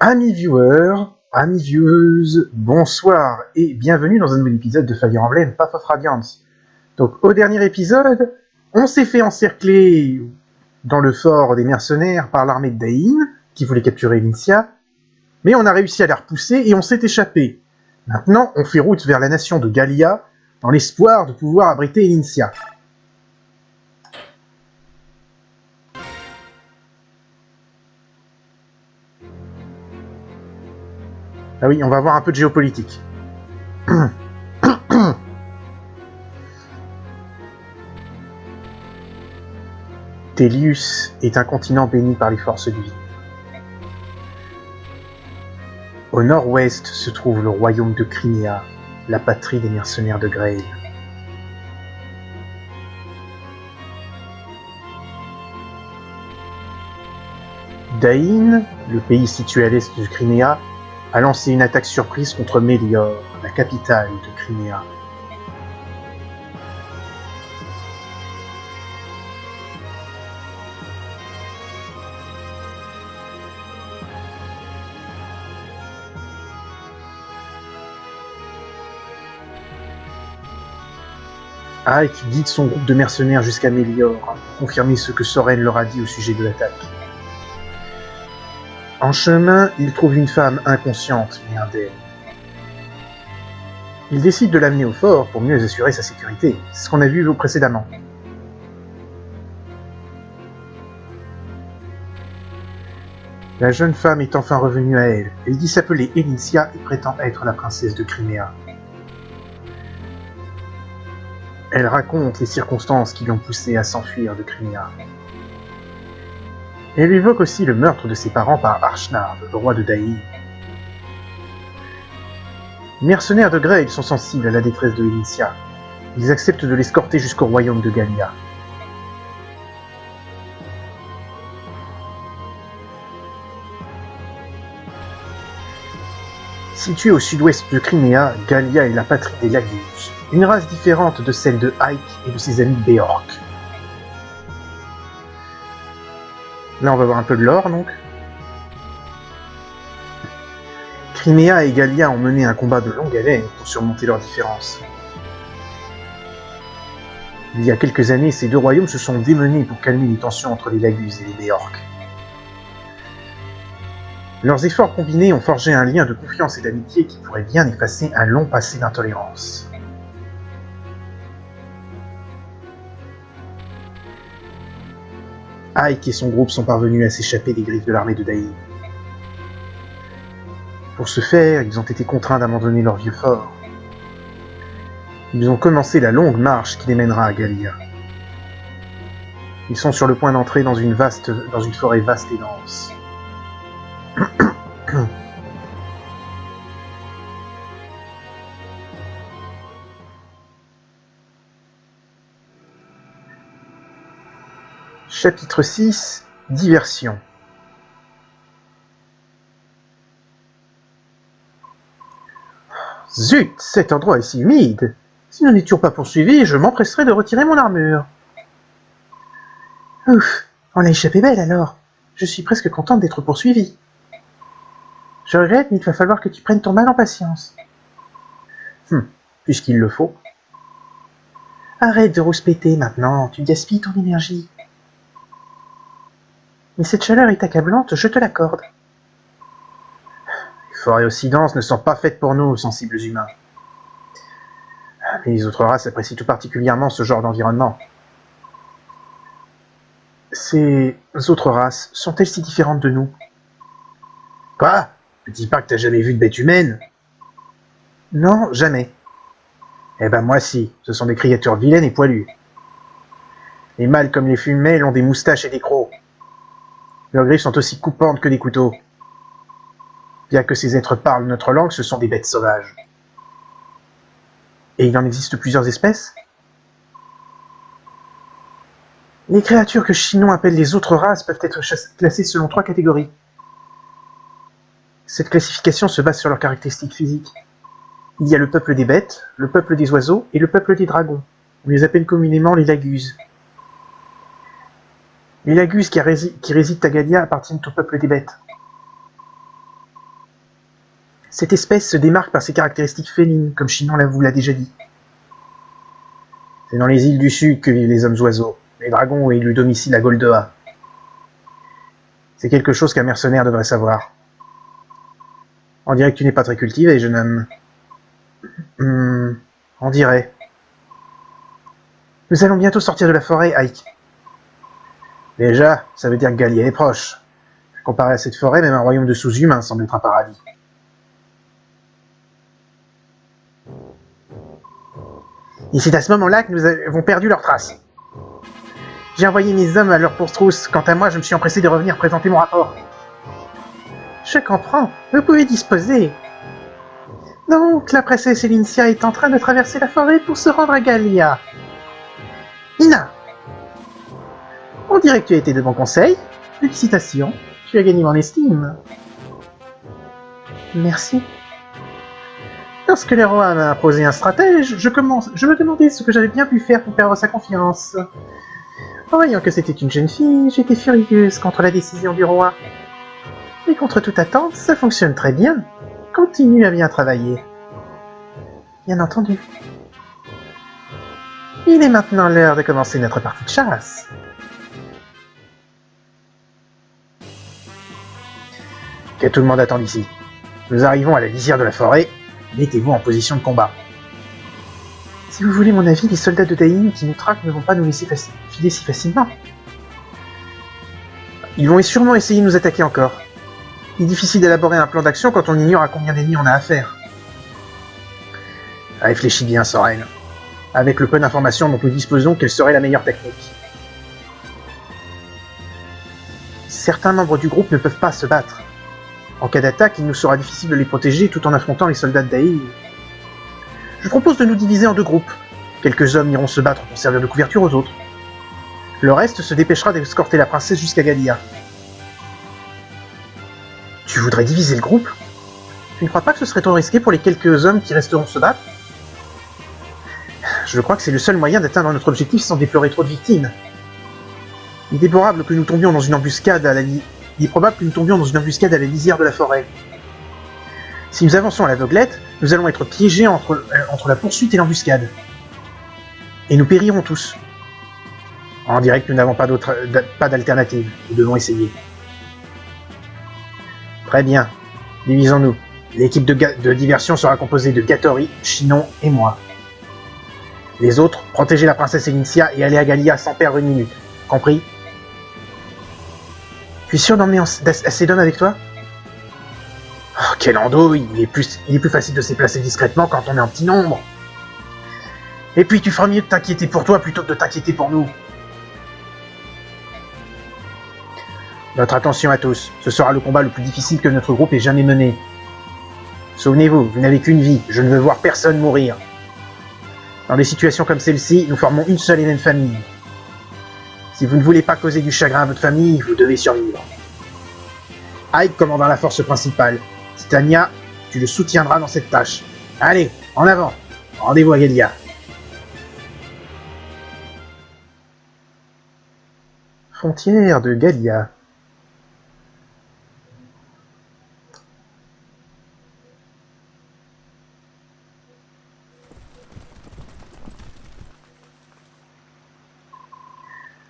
Amis viewers, amis vieweuses, bonsoir et bienvenue dans un nouvel épisode de Fire Emblem Path of Radiance. Donc au dernier épisode, on s'est fait encercler dans le fort des mercenaires par l'armée de Dain, qui voulait capturer Elincia, mais on a réussi à la repousser et on s'est échappé. Maintenant, on fait route vers la nation de Gallia, dans l'espoir de pouvoir abriter Elincia. Ah oui, on va avoir un peu de géopolitique. Tellius est un continent béni par les forces de vie. Au nord-ouest se trouve le royaume de Crimea, la patrie des mercenaires de Grail. Dain, le pays situé à l'est de Crimea, a lancé une attaque surprise contre Melior, la capitale de Crimea. Ike guide son groupe de mercenaires jusqu'à Melior pour confirmer ce que Soren leur a dit au sujet de l'attaque. En chemin, il trouve une femme inconsciente mais indemne. Il décide de l'amener au fort pour mieux assurer sa sécurité. C'est ce qu'on a vu précédemment. La jeune femme est enfin revenue à elle. Elle dit s'appeler Elincia et prétend être la princesse de Crimea. Elle raconte les circonstances qui l'ont poussée à s'enfuir de Crimea. Elle évoque aussi le meurtre de ses parents par Archnard, le roi de Dain. Les mercenaires de Grail sont sensibles à la détresse de Elincia. Ils acceptent de l'escorter jusqu'au royaume de Gallia. Située au sud-ouest de Crimea, Gallia est la patrie des Lagus, une race différente de celle de Ike et de ses amis Beork. Là, on va voir un peu de lore, donc. Crimea et Gallia ont mené un combat de longue haleine pour surmonter leurs différences. Il y a quelques années, ces deux royaumes se sont démenés pour calmer les tensions entre les Lagus et les Beork. Leurs efforts combinés ont forgé un lien de confiance et d'amitié qui pourrait bien effacer un long passé d'intolérance. Ike et son groupe sont parvenus à s'échapper des griffes de l'armée de Dain. Pour ce faire, ils ont été contraints d'abandonner leur vieux fort. Ils ont commencé la longue marche qui les mènera à Gallia. Ils sont sur le point d'entrer dans une forêt vaste et dense. Chapitre 6 – Diversion. Zut, cet endroit est si humide. Si nous n'étions pas poursuivis, je m'empresserais de retirer mon armure. Ouf, on a échappé belle alors. Je suis presque contente d'être poursuivie. Je regrette, mais il va falloir que tu prennes ton mal en patience. Puisqu'il le faut. Arrête de rouspéter maintenant, tu gaspilles ton énergie. Mais cette chaleur est accablante, je te l'accorde. Les forêts aussi denses ne sont pas faites pour nous, sensibles humains. Mais les autres races apprécient tout particulièrement ce genre d'environnement. Ces autres races sont-elles si différentes de nous? Quoi? Ne dis pas que t'as jamais vu de bête humaine? Non, jamais. Eh ben moi si, ce sont des créatures vilaines et poilues. Les mâles comme les femelles ont des moustaches et des crocs. Leurs griffes sont aussi coupantes que des couteaux. Bien que ces êtres parlent notre langue, ce sont des bêtes sauvages. Et il en existe plusieurs espèces? Les créatures que Chinon appelle les autres races peuvent être classées selon 3 catégories. Cette classification se base sur leurs caractéristiques physiques. Il y a le peuple des bêtes, le peuple des oiseaux et le peuple des dragons. On les appelle communément les Lagus. Les Lagus qui résident à Gallia appartiennent au peuple des bêtes. Cette espèce se démarque par ses caractéristiques félines, comme Chinon vous l'a déjà dit. C'est dans les îles du Sud que vivent les hommes-oiseaux, les dragons et le domicile à Goldoa. C'est quelque chose qu'un mercenaire devrait savoir. On dirait que tu n'es pas très cultivé, jeune homme. On dirait. Nous allons bientôt sortir de la forêt, Ike. Déjà, ça veut dire que Galia est proche. Comparé à cette forêt, même un royaume de sous-humains semble être un paradis. Et c'est à ce moment-là que nous avons perdu leurs traces. J'ai envoyé mes hommes à leur poursuite. Quant à moi, je me suis empressé de revenir présenter mon rapport. Je comprends. Vous pouvez disposer. Donc, la princesse Elincia est en train de traverser la forêt pour se rendre à Galia. Ina, on dirait que tu as été de bons conseils. Félicitations, tu as gagné mon estime. Merci. Lorsque le roi m'a imposé un stratège, je me demandais ce que j'avais bien pu faire pour perdre sa confiance. En voyant que c'était une jeune fille, j'étais furieuse contre la décision du roi. Et contre toute attente, ça fonctionne très bien. Continue à bien travailler. Bien entendu. Il est maintenant l'heure de commencer notre partie de chasse. Que tout le monde attend ici. Nous arrivons à la lisière de la forêt. Mettez-vous en position de combat. Si vous voulez mon avis, les soldats de Daïn qui nous traquent ne vont pas nous laisser filer si facilement. Ils vont sûrement essayer de nous attaquer encore. Il est difficile d'élaborer un plan d'action quand on ignore à combien d'ennemis on a affaire. Réfléchis bien, Sorel. Avec le peu d'informations dont nous disposons, quelle serait la meilleure technique? Certains membres du groupe ne peuvent pas se battre. En cas d'attaque, il nous sera difficile de les protéger tout en affrontant les soldats de Daïn. Je propose de nous diviser en deux groupes. Quelques hommes iront se battre pour servir de couverture aux autres. Le reste se dépêchera d'escorter la princesse jusqu'à Galia. Tu voudrais diviser le groupe? Tu ne crois pas que ce serait trop risqué pour les quelques hommes qui resteront se battre? Je crois que c'est le seul moyen d'atteindre notre objectif sans déplorer trop de victimes. Il est probable que nous tombions dans une embuscade à la lisière de la forêt. Si nous avançons à l'aveuglette, nous allons être piégés entre la poursuite et l'embuscade. Et nous périrons tous. On dirait que nous n'avons pas d'alternative. Nous devons essayer. Très bien. Divisons-nous. L'équipe de diversion sera composée de Gattori, Chinon et moi. Les autres, protégez la princesse Elincia et allez à Galia sans perdre une minute. Compris? Tu es sûr d'emmener assez d'hommes avec toi? Oh, quel andouille! Il est plus facile de se déplacer discrètement quand on est en petit nombre. Et puis tu feras mieux de t'inquiéter pour toi plutôt que de t'inquiéter pour nous. Notre attention à tous. Ce sera le combat le plus difficile que notre groupe ait jamais mené. Souvenez-vous, vous n'avez qu'une vie. Je ne veux voir personne mourir. Dans des situations comme celle-ci, nous formons une seule et même famille. Si vous ne voulez pas causer du chagrin à votre famille, vous devez survivre. Ike commandera la force principale. Titania, tu le soutiendras dans cette tâche. Allez, en avant. Rendez-vous à Galia. Frontière de Galia.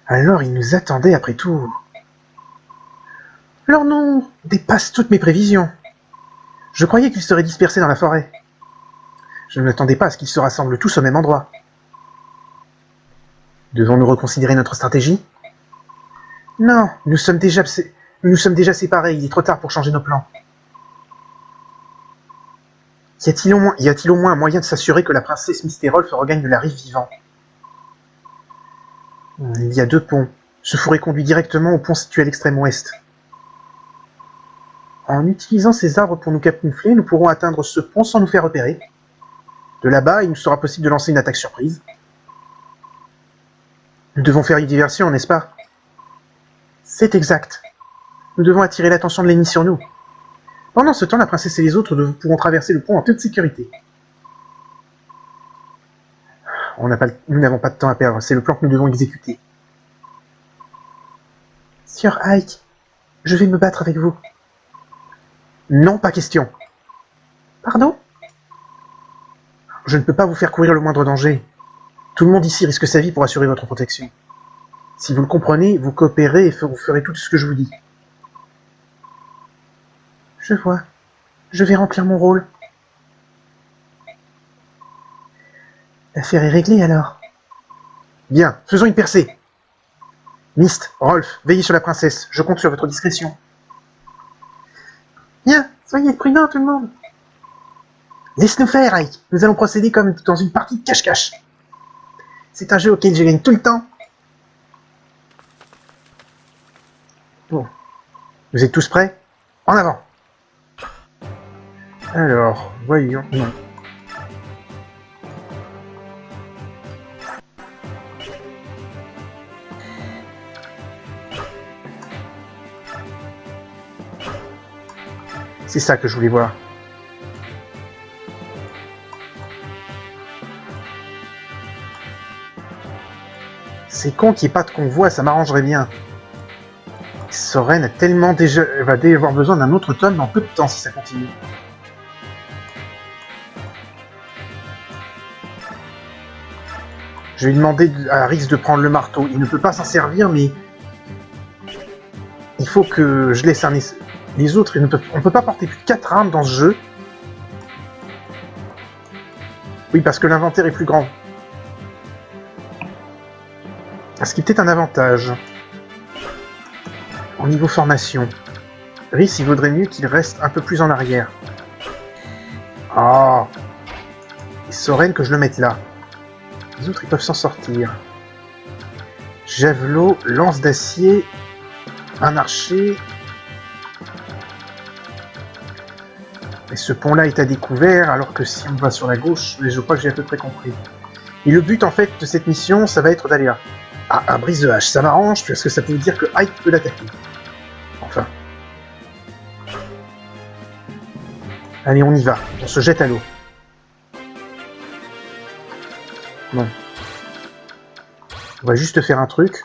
Alors ils nous attendaient après tout. Leur nom dépasse toutes mes prévisions. Je croyais qu'ils seraient dispersés dans la forêt. Je ne m'attendais pas à ce qu'ils se rassemblent tous au même endroit. Devons-nous reconsidérer notre stratégie? Non, nous sommes déjà séparés, il est trop tard pour changer nos plans. Y a-t-il au moins un moyen de s'assurer que la princesse Mystérolf regagne de la rive vivant? Il y a 2 ponts. Ce fourré conduit directement au pont situé à l'extrême ouest. En utilisant ces arbres pour nous camoufler, nous pourrons atteindre ce pont sans nous faire repérer. De là-bas, il nous sera possible de lancer une attaque surprise. Nous devons faire une diversion, n'est-ce pas? C'est exact. Nous devons attirer l'attention de l'ennemi sur nous. Pendant ce temps, la princesse et les autres pourront traverser le pont en toute sécurité. Nous n'avons pas de temps à perdre, c'est le plan que nous devons exécuter. Sir Ike, je vais me battre avec vous. Non, pas question. Pardon? Je ne peux pas vous faire courir le moindre danger. Tout le monde ici risque sa vie pour assurer votre protection. Si vous le comprenez, vous coopérez et vous ferez tout ce que je vous dis. Je vois. Je vais remplir mon rôle. L'affaire est réglée alors. Bien, faisons une percée. Myst, Rolf, veillez sur la princesse. Je compte sur votre discrétion. Bien, soyez prudents tout le monde. Laisse-nous faire, Ike. Nous allons procéder comme dans une partie de cache-cache. C'est un jeu auquel je gagne tout le temps. Bon. Vous êtes tous prêts? En avant. Alors, voyons. Non. C'est ça que je voulais voir. C'est con qu'il n'y ait pas de convoi, ça m'arrangerait bien. Soren a tellement déjà... va avoir besoin d'un autre tome dans peu de temps si ça continue. Je vais demander à Rix de prendre le marteau. Il ne peut pas s'en servir, mais... il faut que je laisse un... Les autres, on ne peut pas porter plus de 4 armes dans ce jeu. Oui, parce que l'inventaire est plus grand. Ce qui est peut-être un avantage. Au niveau formation. Rhys, il vaudrait mieux qu'il reste un peu plus en arrière. Ah. Et Soren, que je le mette là. Les autres, ils peuvent s'en sortir. Javelot, lance d'acier, un archer. Et ce pont-là est à découvert, alors que si on va sur la gauche, je crois que j'ai à peu près compris. Et le but, en fait, de cette mission, ça va être d'aller là. Ah, un brise de hache, ça m'arrange, parce que ça peut dire que Ike peut l'attaquer. Enfin. Allez, on y va. On se jette à l'eau. Non. On va juste faire un truc.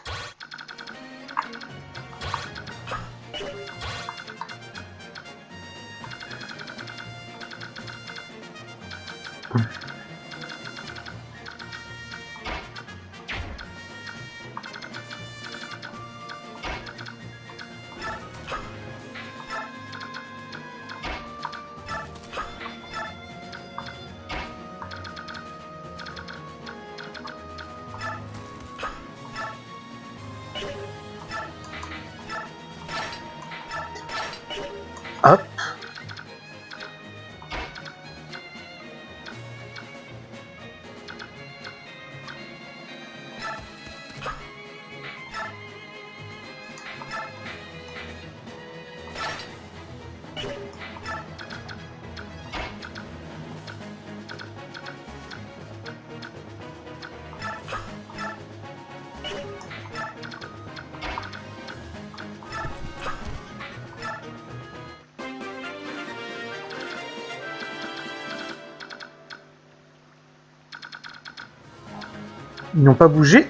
Hop. Ils n'ont pas bougé.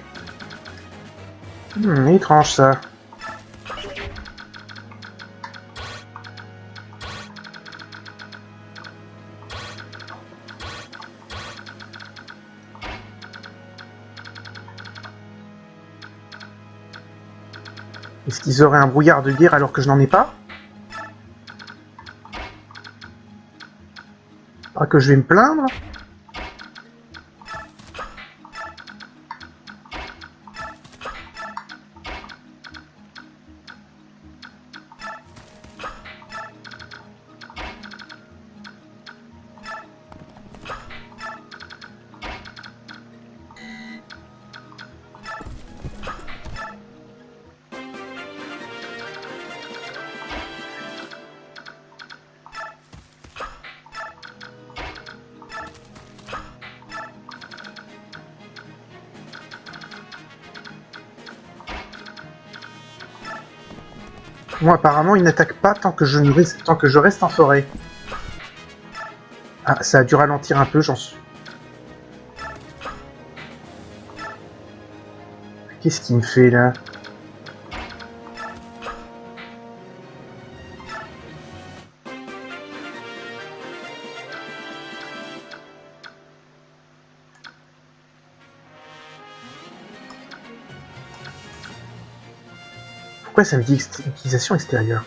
Étrange ça. Est-ce qu'ils auraient un brouillard de guerre alors que je n'en ai pas? Pas que je vais me plaindre. Moi, apparemment, il n'attaque pas tant que je reste en forêt. Ah, ça a dû ralentir un peu, j'en suis. Qu'est-ce qu'il me fait, là? pourquoi ça me dit utilisation extérieure?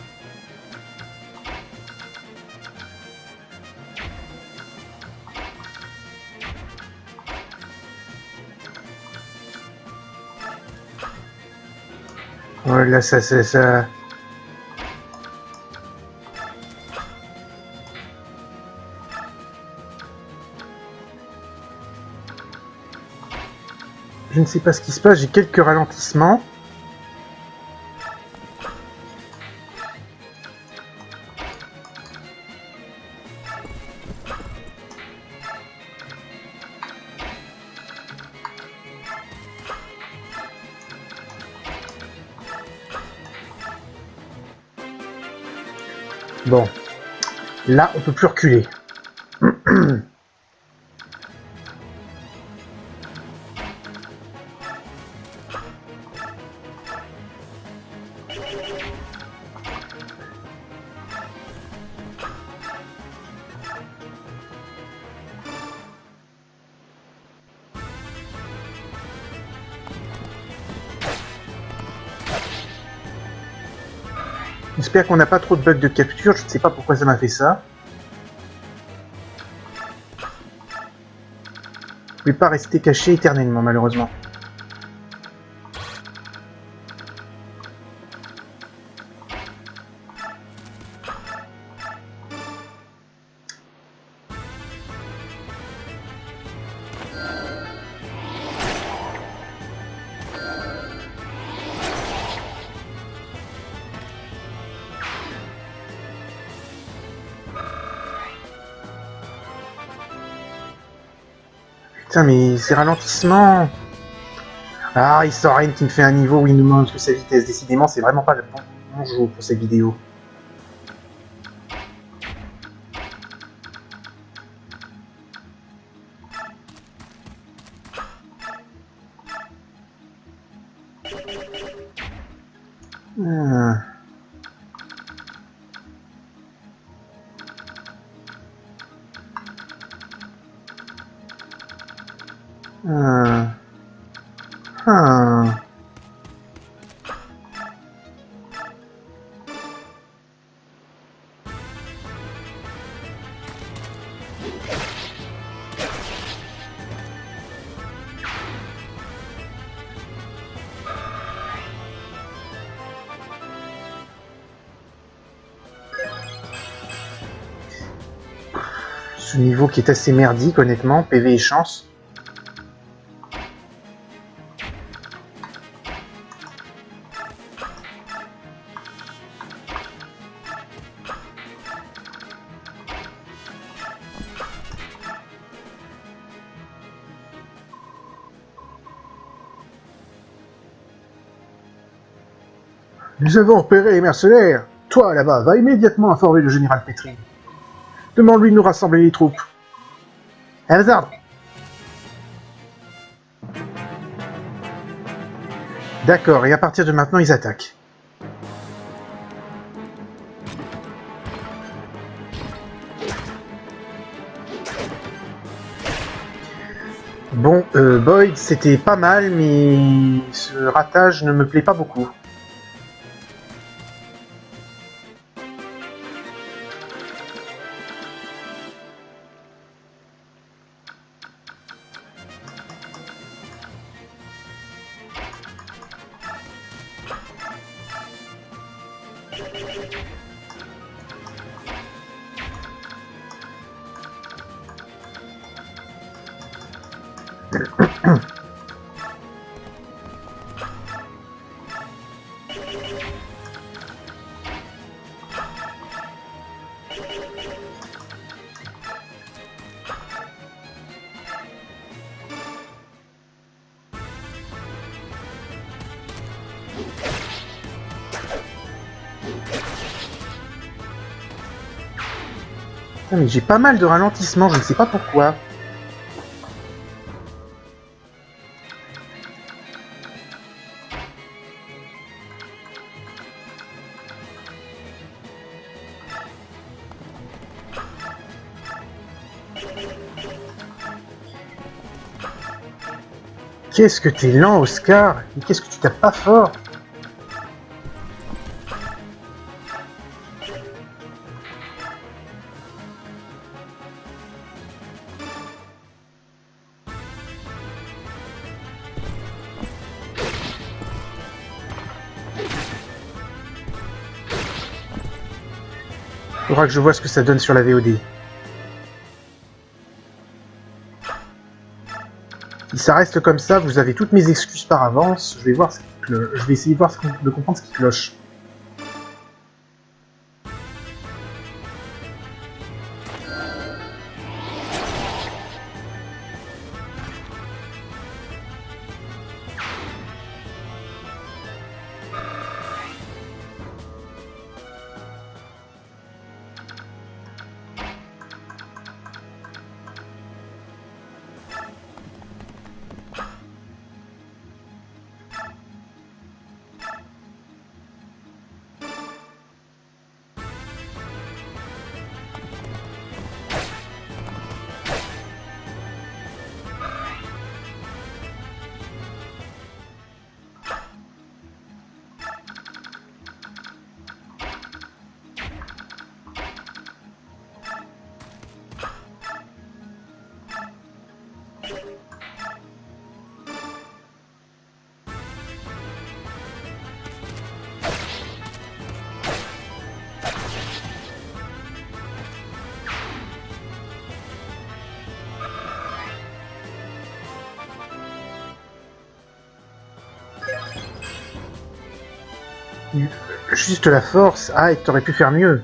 Voilà, ça. Je ne sais pas ce qui se passe, j'ai quelques ralentissements. Bon, là on peut plus reculer. J'espère qu'on n'a pas trop de bugs de capture, je ne sais pas pourquoi ça m'a fait ça. Je ne vais pas rester caché éternellement, malheureusement. Putain, mais ces ralentissements... Ah, il sort rien qui me fait un niveau où il nous montre sa vitesse. Décidément, c'est vraiment pas le bon jeu pour cette vidéo. Ce niveau qui est assez merdique, honnêtement, PV et chance. Nous avons repéré les mercenaires. Toi, là-bas, va immédiatement informer le général Petri. Demande-lui de nous rassembler les troupes. À vos ordres. D'accord, et à partir de maintenant, ils attaquent. Bon, Boyd, c'était pas mal, mais ce ratage ne me plaît pas beaucoup. Ah, mais j'ai pas mal de ralentissements, je ne sais pas pourquoi. Qu'est-ce que t'es lent, Oscar? Et qu'est-ce que tu tapes pas fort? Faudra que je vois ce que ça donne sur la VOD. Si ça reste comme ça, vous avez toutes mes excuses par avance. Je vais essayer de voir de comprendre ce qui cloche. Juste la force. Ah, et t'aurais pu faire mieux.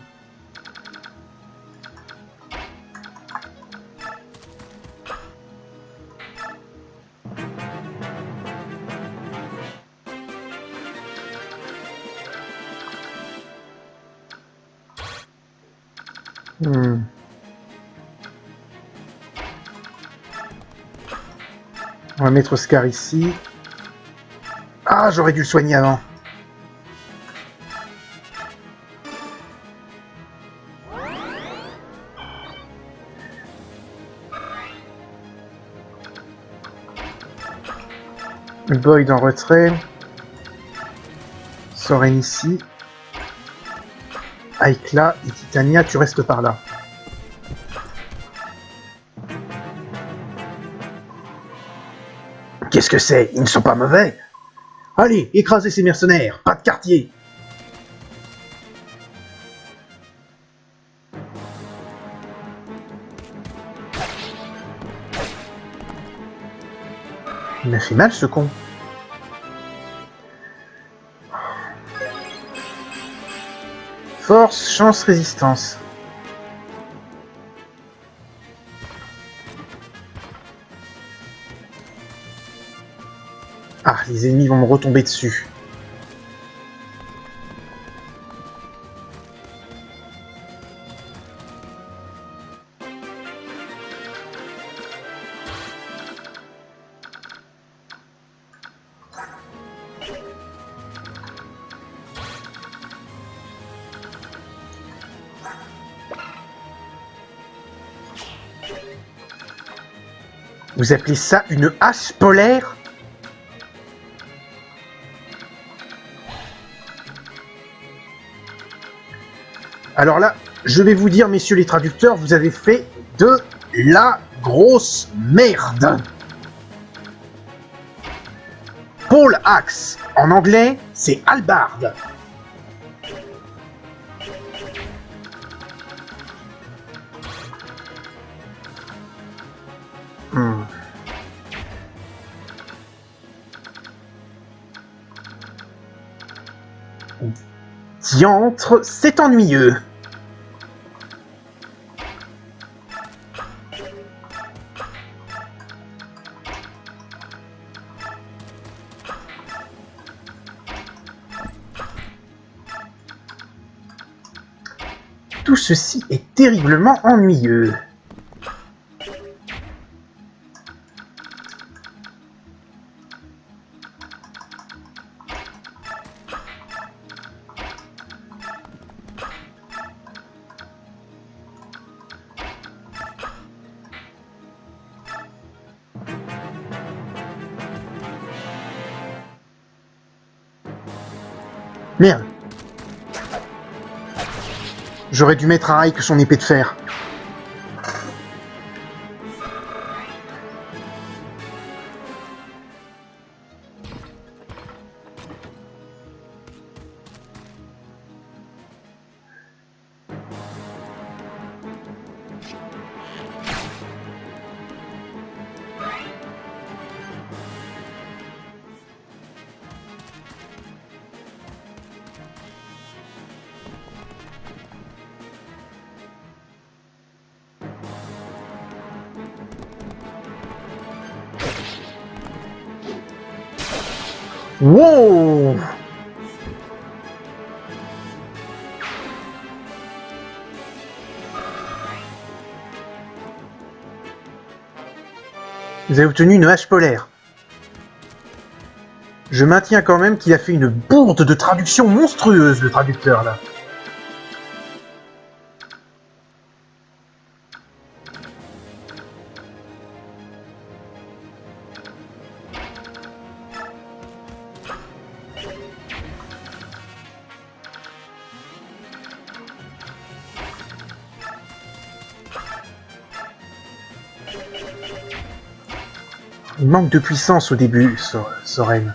On va mettre Oscar ici. Ah, j'aurais dû le soigner avant. Boyd en retrait. Soren ici. Aikla et Titania, tu restes par là. Qu'est-ce que c'est? Ils ne sont pas mauvais. Allez, écrasez ces mercenaires, pas de quartier. Il m'a fait mal ce con. Force, chance, résistance. Ah, les ennemis vont me retomber dessus. Vous appelez ça une hache polaire? Alors là, je vais vous dire, messieurs les traducteurs, vous avez fait de la grosse merde. Pole axe, en anglais, c'est hallebarde. Diantre, c'est ennuyeux. Tout ceci est terriblement ennuyeux. Merde. J'aurais dû mettre à Ike son épée de fer. Wow! Vous avez obtenu une hache polaire. Je maintiens quand même qu'il a fait une bourde de traduction monstrueuse, le traducteur, là. Il manque de puissance au début, Soren.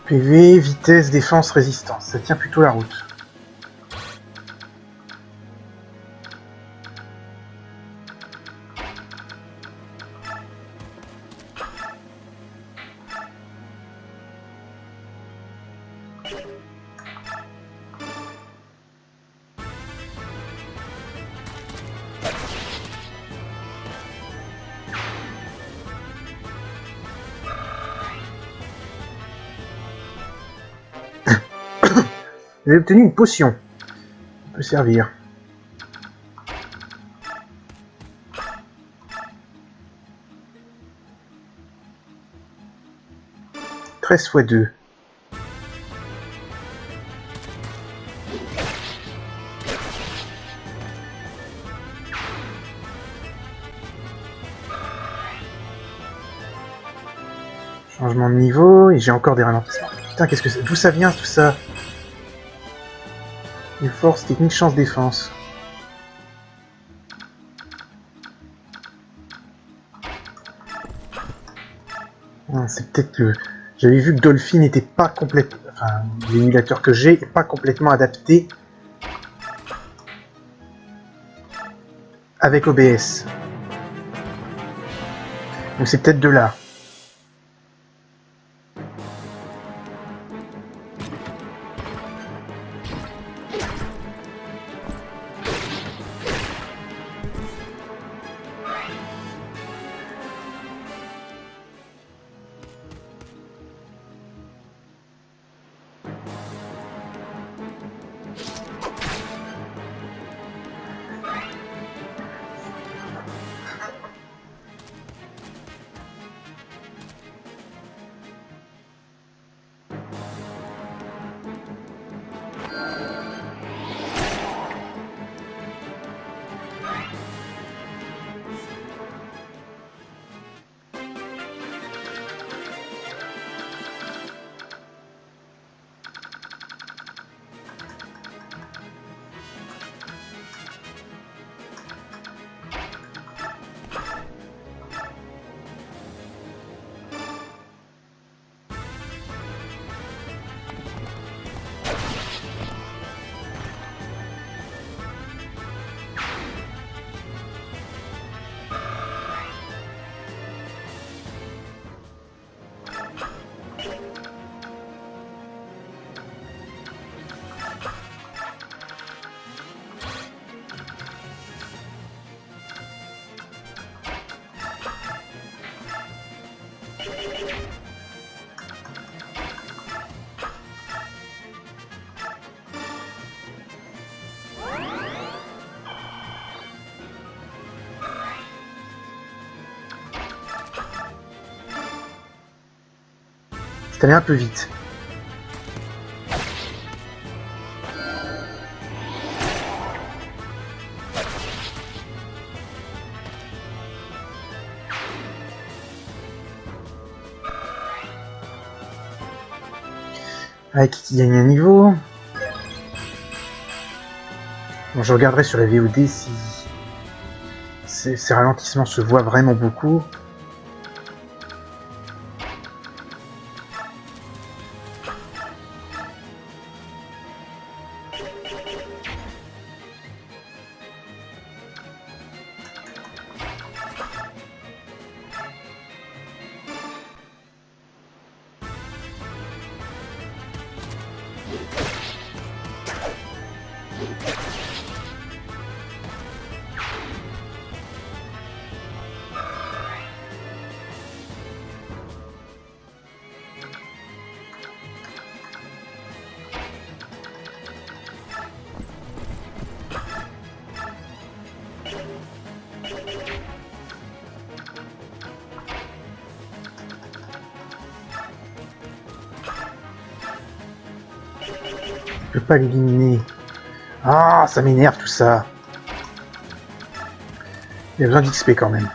PV, vitesse, défense, résistance. Ça tient plutôt la route. J'ai obtenu une potion. Ça peut servir. 13 x 2. Changement de niveau, et j'ai encore des ralentissements. Putain, qu'est-ce que c'est? D'où ça vient tout ça? Une force, technique, chance, défense. C'est peut-être le... J'avais vu que Dolphin n'était pas complètement... Enfin, l'émulateur que j'ai n'est pas complètement adapté avec OBS. Donc c'est peut-être de là. C'est allé un peu vite. Avec qui gagne un niveau. Bon, je regarderai sur la VOD si ces ralentissements se voient vraiment beaucoup. Je peux pas l'éliminer. Ah, ça m'énerve tout ça. Il y a besoin d'XP quand même.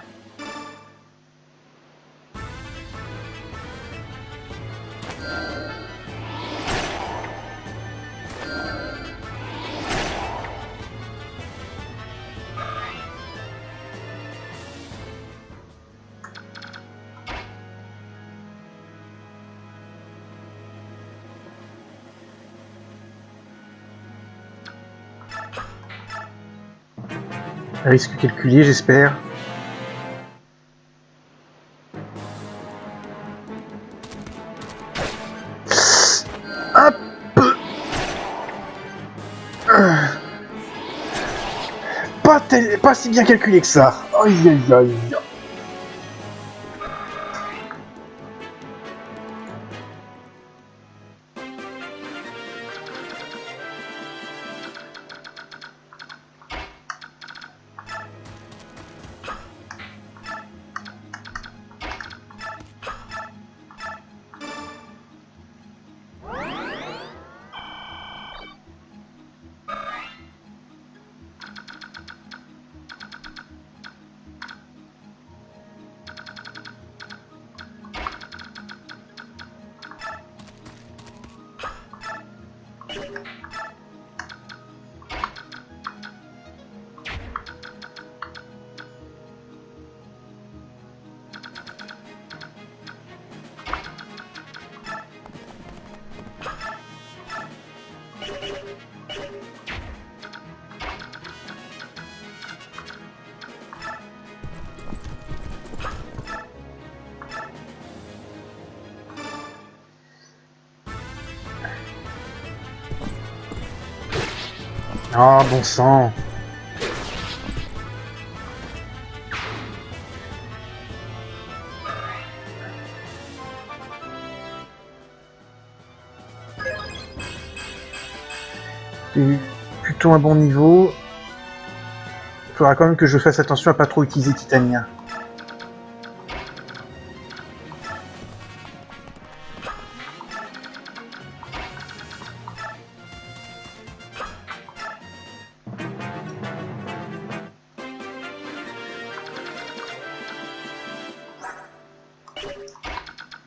Risque calculé, j'espère. Un peu. Pas si bien calculé que ça. Aïe aïe aïe. Oh, bon sang. Plutôt un bon niveau. Il faudra quand même que je fasse attention à pas trop utiliser Titania.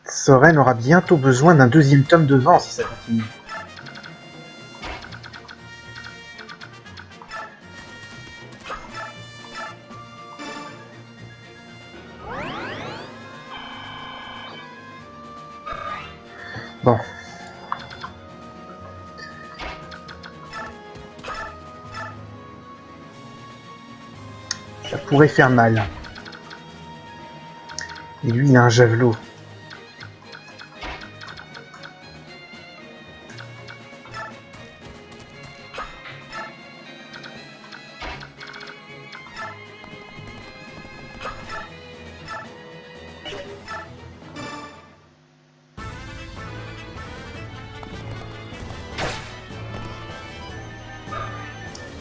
Soren aura bientôt besoin d'un deuxième tome de vent si ça continue. Bon. Ça pourrait faire mal. Et lui, il a un javelot.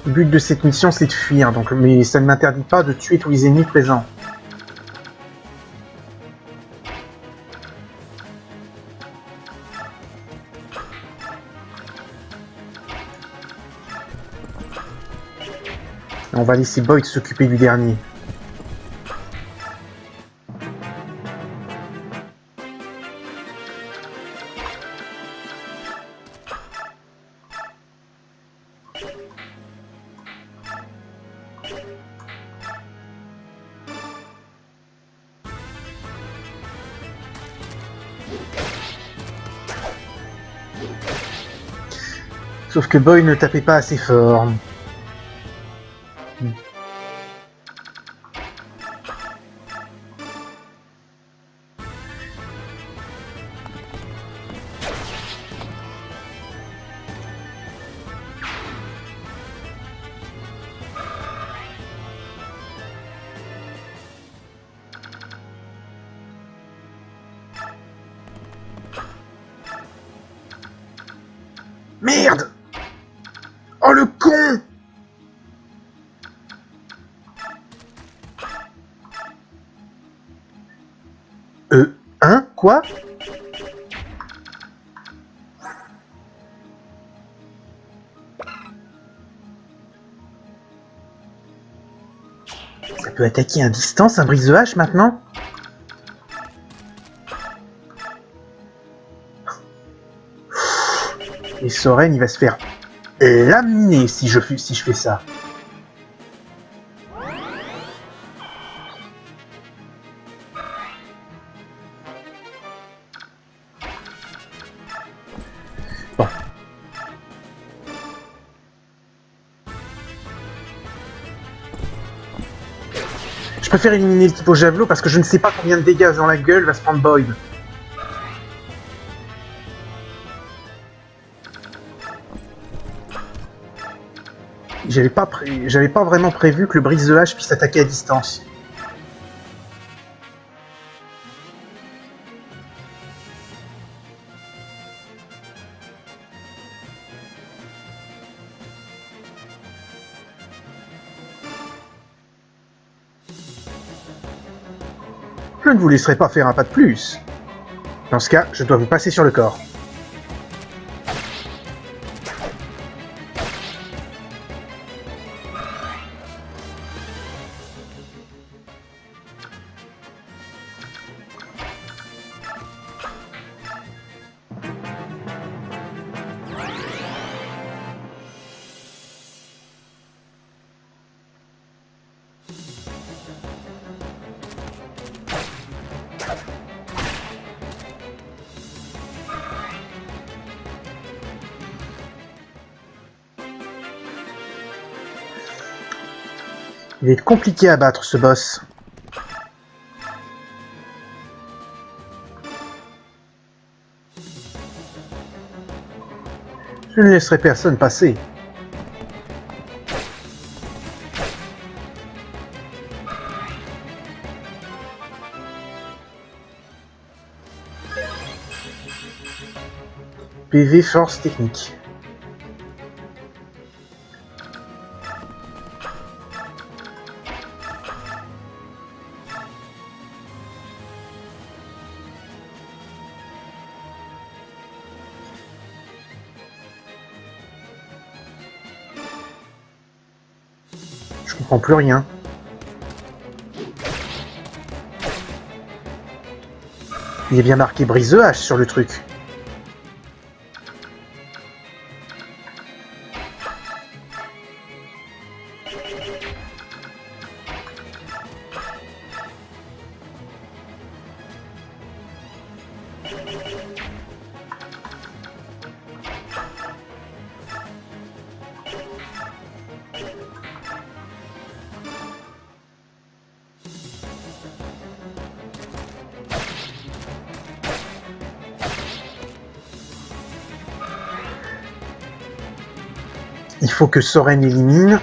Le but de cette mission, c'est de fuir, donc, mais ça ne m'interdit pas de tuer tous les ennemis présents. On va laisser Boyd s'occuper du dernier. Sauf que Boyd ne tapait pas assez fort. Merde! Oh le con! Hein? Quoi? Ça peut attaquer à distance un brise de hache maintenant? Et Soren il va se faire laminer si je fais ça. Bon. Je préfère éliminer le type au javelot parce que je ne sais pas combien de dégâts dans la gueule va se prendre Boyd. J'avais pas vraiment prévu que le brise de hache puisse attaquer à distance. Je ne vous laisserai pas faire un pas de plus. Dans ce cas, je dois vous passer sur le corps. Il est compliqué à battre ce boss. Je ne laisserai personne passer. PV force technique. Je comprends plus rien. Il est bien marqué brise de hache sur le truc. Il faut que Soren élimine.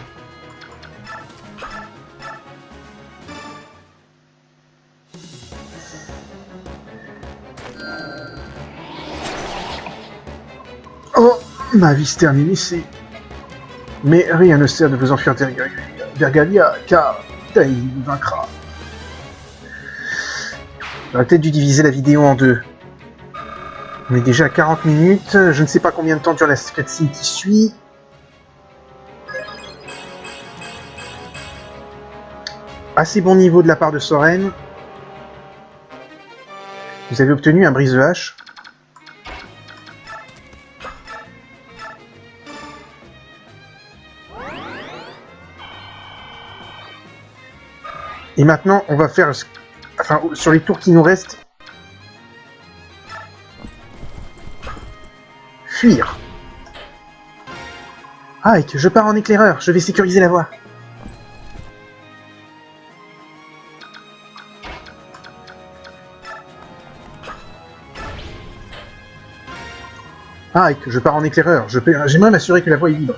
Oh, ma vie se termine ici. Mais rien ne sert de vous enfuir vers Galia, car Taï vous vaincra. J'aurais peut-être dû diviser la vidéo en deux. On est déjà à 40 minutes, je ne sais pas combien de temps dure la cutscene qui suit. assez bon niveau de la part de Soren. Vous avez obtenu un brise de hache. Et maintenant, on va faire... Enfin, sur les tours qui nous restent... Fuir. Ike, je pars en éclaireur. Je vais sécuriser la voie. Ike, je pars en éclaireur. J'aimerais m'assurer que la voie est libre.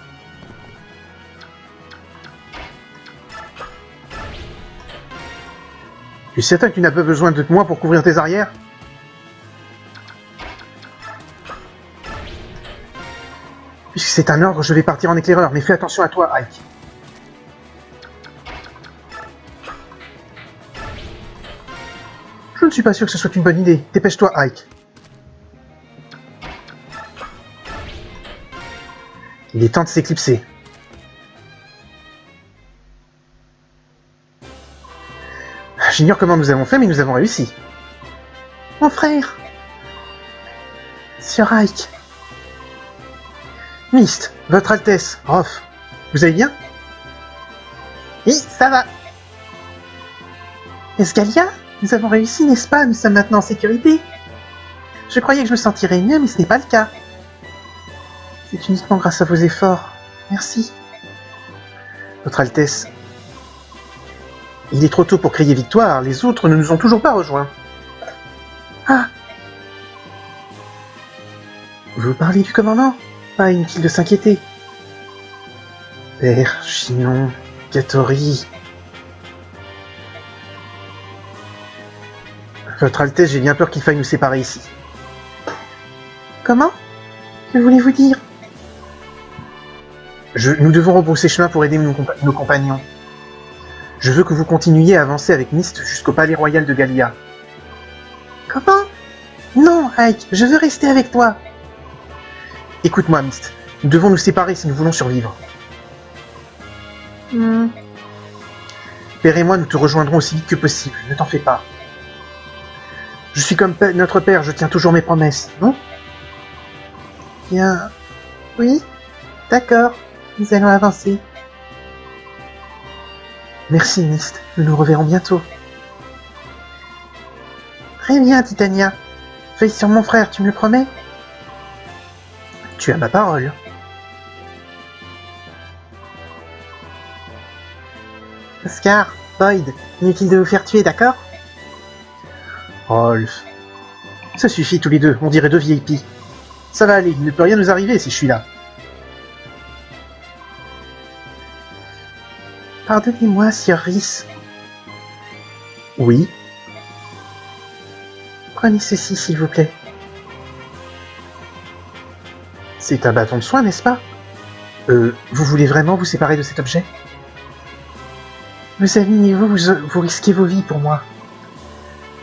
Tu es certain que tu n'as pas besoin de moi pour couvrir tes arrières? Puisque c'est un ordre, je vais partir en éclaireur, mais fais attention à toi, Ike. Je ne suis pas sûr que ce soit une bonne idée. Dépêche-toi, Ike. Il est temps de s'éclipser. J'ignore comment nous avons fait, mais nous avons réussi. Mon frère! Sir Ike! Myst, Votre Altesse, Roth, vous allez bien? Oui, ça va. Escalia, nous avons réussi, n'est-ce pas? Nous sommes maintenant en sécurité. Je croyais que je me sentirais mieux, mais ce n'est pas le cas. C'est uniquement grâce à vos efforts. Merci. Votre Altesse, il est trop tôt pour crier victoire, les autres ne nous ont toujours pas rejoints. Ah! Vous parlez du commandant? Pas inutile de s'inquiéter. Père, Chinon, Katori... Votre Altesse, j'ai bien peur qu'il faille nous séparer ici. Comment? Que voulez-vous dire? Nous devons rebrousser chemin pour aider nos compagnons. Je veux que vous continuiez à avancer avec Myst jusqu'au palais royal de Gallia. Comment? Non, Ike, je veux rester avec toi. Écoute-moi, Myst. Nous devons nous séparer si nous voulons survivre. Père et moi, nous te rejoindrons aussi vite que possible. Ne t'en fais pas. Je suis comme notre père, je tiens toujours mes promesses, non? Bien... Oui? D'accord. Nous allons avancer. Merci, Myst. Nous nous reverrons bientôt. Très bien, Titania. Veille sur mon frère, tu me le promets? Tu as ma parole. Oscar, Boyd, inutile de vous faire tuer, d'accord? Rolf. Ça suffit tous les deux, on dirait deux VIP. Ça va aller, il ne peut rien nous arriver si je suis là. Pardonnez-moi, Sir Rhys. Oui. Prenez ceci, s'il vous plaît. C'est un bâton de soin, n'est-ce pas? Vous voulez vraiment vous séparer de cet objet? Vos amis et vous risquez vos vies pour moi.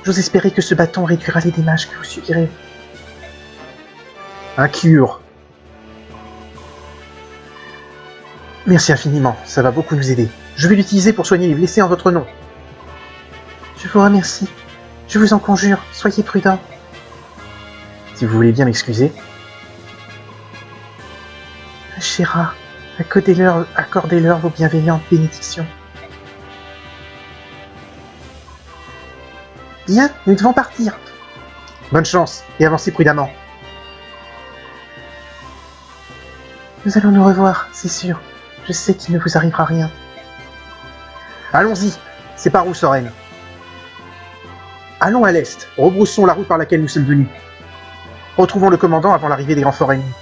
J'ose espérer que ce bâton réduira les dommages que vous subirez. Un cure. Merci infiniment, ça va beaucoup nous aider. Je vais l'utiliser pour soigner les blessés en votre nom. Je vous remercie. Je vous en conjure, soyez prudents. Si vous voulez bien m'excuser. Chéra, accordez-leur vos bienveillantes bénédictions. Bien, nous devons partir. Bonne chance, et avancez prudemment. Nous allons nous revoir, c'est sûr. Je sais qu'il ne vous arrivera rien. Allons-y, c'est par où, Soren? Allons à l'est, rebroussons la route par laquelle nous sommes venus. Retrouvons le commandant avant l'arrivée des renforts ennemis.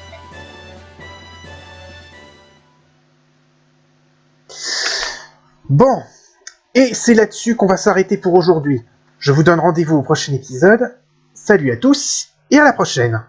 Bon, et c'est là-dessus qu'on va s'arrêter pour aujourd'hui. Je vous donne rendez-vous au prochain épisode. Salut à tous, et à la prochaine!